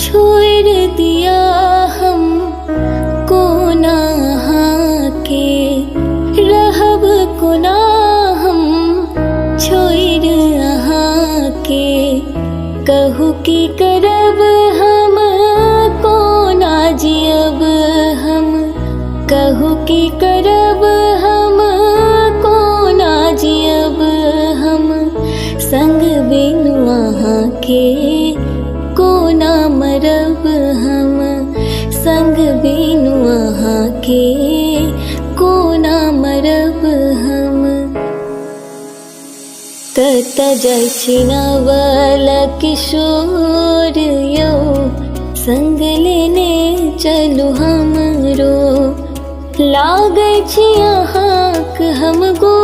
छोड़ दिया हम कोना के रहब कोना हम छोड़ के कहू की करब हम कोना जियब हम कहू की करब हम कोना जियब हम संग बिनु अहाँ के कोना मरब हम संग बिनु अहाँ के कोना मरब हम कत जछिनवल किशोर यौ संग लेने चलू हमरो लागै छी अहाँक हम गो